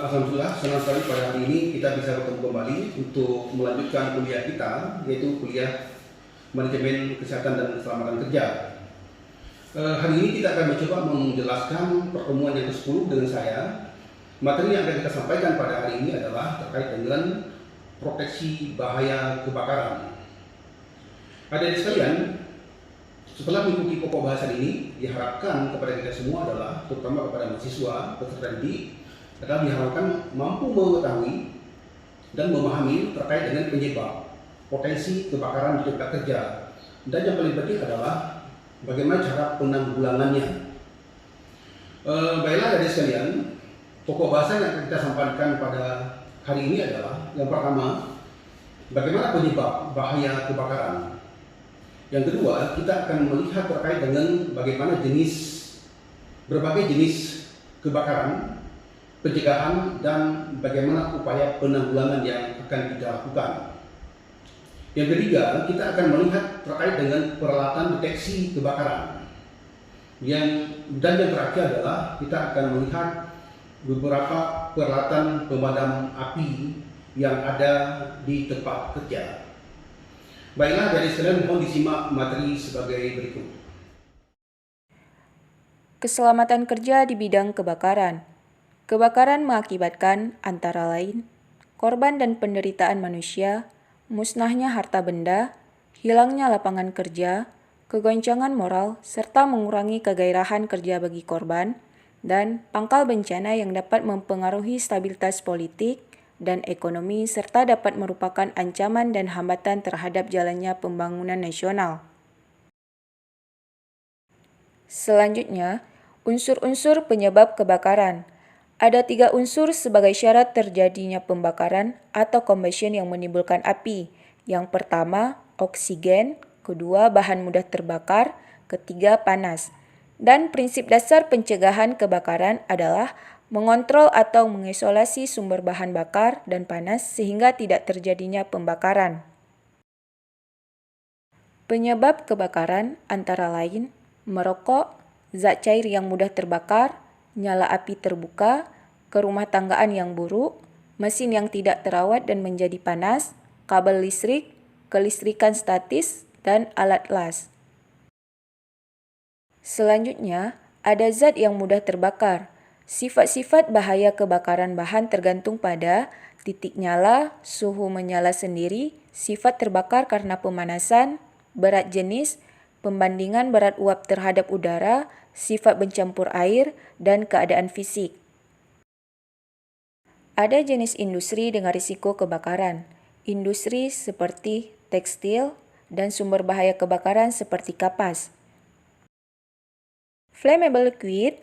Alhamdulillah, senang sekali pada hari ini kita bisa bertemu kembali untuk melanjutkan kuliah kita, yaitu kuliah Manajemen Kesehatan dan Keselamatan Kerja. Hari ini kita akan mencoba menjelaskan pertemuan yang ke-10 dengan saya. Materi yang akan kita sampaikan pada hari ini adalah terkait dengan proteksi bahaya kebakaran. Adik-adik sekalian, setelah mengikuti pokok bahasan ini, diharapkan kepada kita semua adalah, terutama kepada mahasiswa, peserta didik, adalah diharapkan mampu mengetahui dan memahami terkait dengan penyebab potensi kebakaran di tempat kerja. Dan yang paling penting adalah bagaimana cara penanggulangannya. Baiklah adik sekalian, pokok bahasan yang akan kita sampaikan pada hari ini adalah yang pertama, bagaimana penyebab bahaya kebakaran. Yang kedua, kita akan melihat terkait dengan bagaimana berbagai jenis kebakaran, pencegahan, dan bagaimana upaya penanggulangan yang akan kita lakukan. Yang ketiga, kita akan melihat terkait dengan peralatan deteksi kebakaran. Dan yang terakhir adalah kita akan melihat beberapa peralatan pemadam api yang ada di tempat kerja. Baiklah, dari sekalian mohon disimak materi sebagai berikut. Keselamatan kerja di bidang kebakaran. Kebakaran mengakibatkan antara lain korban dan penderitaan manusia, musnahnya harta benda, hilangnya lapangan kerja, kegoncangan moral, serta mengurangi kegairahan kerja bagi korban, dan pangkal bencana yang dapat mempengaruhi stabilitas politik dan ekonomi serta dapat merupakan ancaman dan hambatan terhadap jalannya pembangunan nasional. Selanjutnya, unsur-unsur penyebab kebakaran. Ada 3 unsur sebagai syarat terjadinya pembakaran atau combustion yang menimbulkan api. Yang pertama, oksigen, kedua, bahan mudah terbakar, ketiga, panas. Dan prinsip dasar pencegahan kebakaran adalah mengontrol atau mengisolasi sumber bahan bakar dan panas sehingga tidak terjadinya pembakaran. Penyebab kebakaran antara lain merokok, zat cair yang mudah terbakar, nyala api terbuka, kerumah tanggaan yang buruk, mesin yang tidak terawat dan menjadi panas, kabel listrik, kelistrikan statis, dan alat las. Selanjutnya, ada zat yang mudah terbakar. Sifat-sifat bahaya kebakaran bahan tergantung pada titik nyala, suhu menyala sendiri, sifat terbakar karena pemanasan, berat jenis, pembandingan berat uap terhadap udara, sifat bercampur air, dan keadaan fisik. Ada jenis industri dengan risiko kebakaran. Industri seperti tekstil dan sumber bahaya kebakaran seperti kapas. Flammable liquid.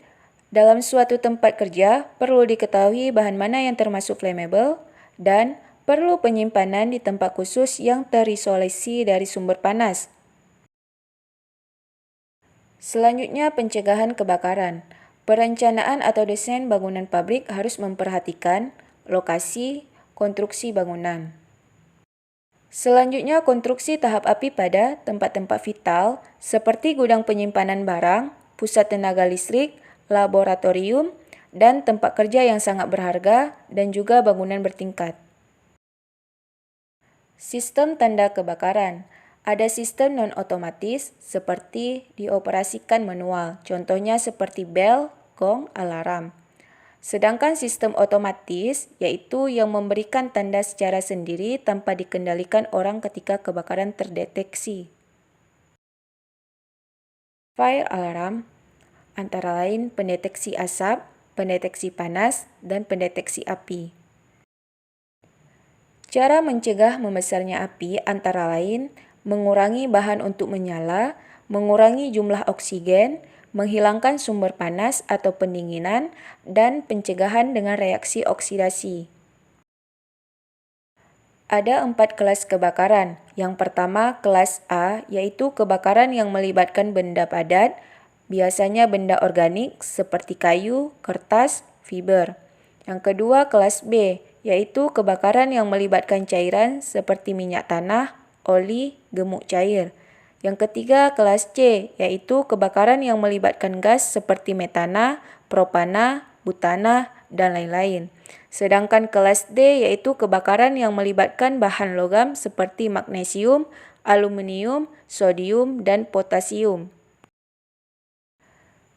Dalam suatu tempat kerja, perlu diketahui bahan mana yang termasuk flammable dan perlu penyimpanan di tempat khusus yang terisolasi dari sumber panas. Selanjutnya, pencegahan kebakaran. Perencanaan atau desain bangunan pabrik harus memperhatikan lokasi, konstruksi bangunan. Selanjutnya, konstruksi tahap api pada tempat-tempat vital seperti gudang penyimpanan barang, pusat tenaga listrik, laboratorium, dan tempat kerja yang sangat berharga, dan juga bangunan bertingkat. Sistem tanda kebakaran. Ada sistem non-otomatis seperti dioperasikan manual, contohnya seperti bel, gong, alarm. Sedangkan sistem otomatis yaitu yang memberikan tanda secara sendiri tanpa dikendalikan orang ketika kebakaran terdeteksi. Fire alarm antara lain pendeteksi asap, pendeteksi panas, dan pendeteksi api. Cara mencegah membesarnya api antara lain mengurangi bahan untuk menyala, mengurangi jumlah oksigen, menghilangkan sumber panas atau pendinginan, dan pencegahan dengan reaksi oksidasi. Ada 4 kelas kebakaran. Yang pertama, kelas A, yaitu kebakaran yang melibatkan benda padat, biasanya benda organik seperti kayu, kertas, fiber. Yang kedua, kelas B, yaitu kebakaran yang melibatkan cairan seperti minyak tanah, oli, gemuk cair. Yang ketiga, kelas C, yaitu kebakaran yang melibatkan gas seperti metana, propana, butana, dan lain-lain. Sedangkan kelas D yaitu kebakaran yang melibatkan bahan logam seperti magnesium, aluminium, sodium, dan potasium.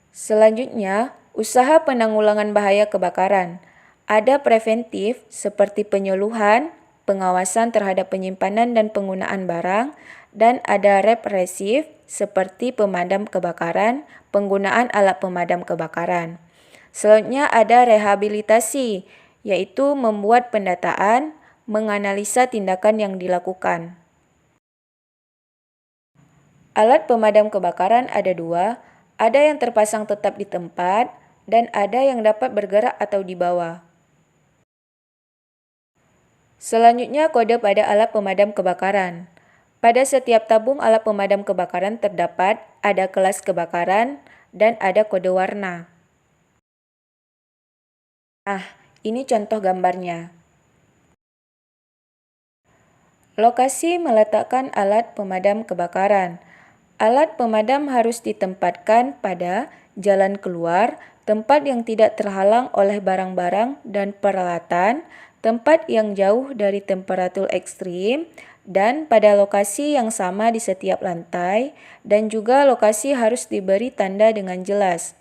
Selanjutnya, usaha penanggulangan bahaya kebakaran. Ada preventif seperti penyuluhan, pengawasan terhadap penyimpanan dan penggunaan barang, dan ada represif seperti pemadam kebakaran, penggunaan alat pemadam kebakaran. Selanjutnya ada rehabilitasi, yaitu membuat pendataan, menganalisa tindakan yang dilakukan. Alat pemadam kebakaran ada dua, ada yang terpasang tetap di tempat, dan ada yang dapat bergerak atau dibawa. Selanjutnya kode pada alat pemadam kebakaran. Pada setiap tabung alat pemadam kebakaran terdapat ada kelas kebakaran dan ada kode warna. Ini contoh gambarnya. Lokasi meletakkan alat pemadam kebakaran. Alat pemadam harus ditempatkan pada jalan keluar, tempat yang tidak terhalang oleh barang-barang dan peralatan, tempat yang jauh dari temperatur ekstrim, dan pada lokasi yang sama di setiap lantai, dan juga lokasi harus diberi tanda dengan jelas.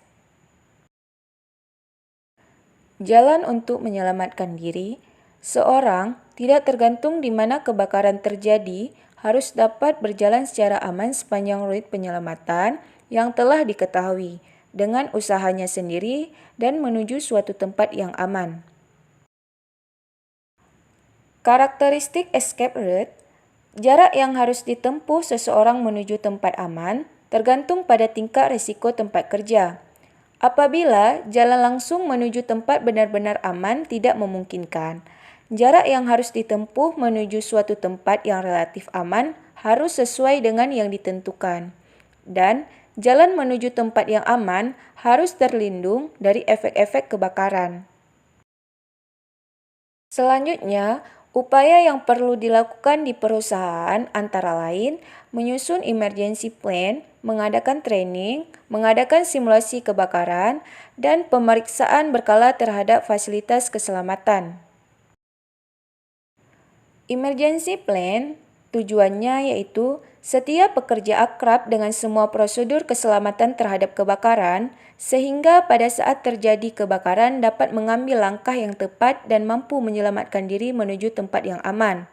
Jalan untuk menyelamatkan diri. Seorang, tidak tergantung di mana kebakaran terjadi, harus dapat berjalan secara aman sepanjang rute penyelamatan yang telah diketahui, dengan usahanya sendiri dan menuju suatu tempat yang aman. Karakteristik escape route. Jarak yang harus ditempuh seseorang menuju tempat aman tergantung pada tingkat risiko tempat kerja. Apabila jalan langsung menuju tempat benar-benar aman tidak memungkinkan, jarak yang harus ditempuh menuju suatu tempat yang relatif aman harus sesuai dengan yang ditentukan. Dan jalan menuju tempat yang aman harus terlindung dari efek-efek kebakaran. Selanjutnya, upaya yang perlu dilakukan di perusahaan antara lain menyusun emergency plan, mengadakan training, mengadakan simulasi kebakaran, dan pemeriksaan berkala terhadap fasilitas keselamatan. Emergency plan tujuannya yaitu setiap pekerja akrab dengan semua prosedur keselamatan terhadap kebakaran, sehingga pada saat terjadi kebakaran dapat mengambil langkah yang tepat dan mampu menyelamatkan diri menuju tempat yang aman.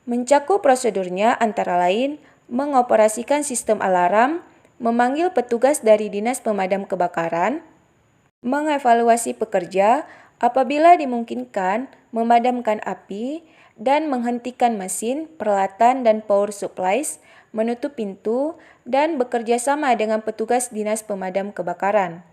Mencakup prosedurnya antara lain mengoperasikan sistem alarm, memanggil petugas dari Dinas Pemadam Kebakaran, mengevaluasi pekerja apabila dimungkinkan, memadamkan api, dan menghentikan mesin, peralatan, dan power supplies, menutup pintu, dan bekerja sama dengan petugas Dinas Pemadam Kebakaran.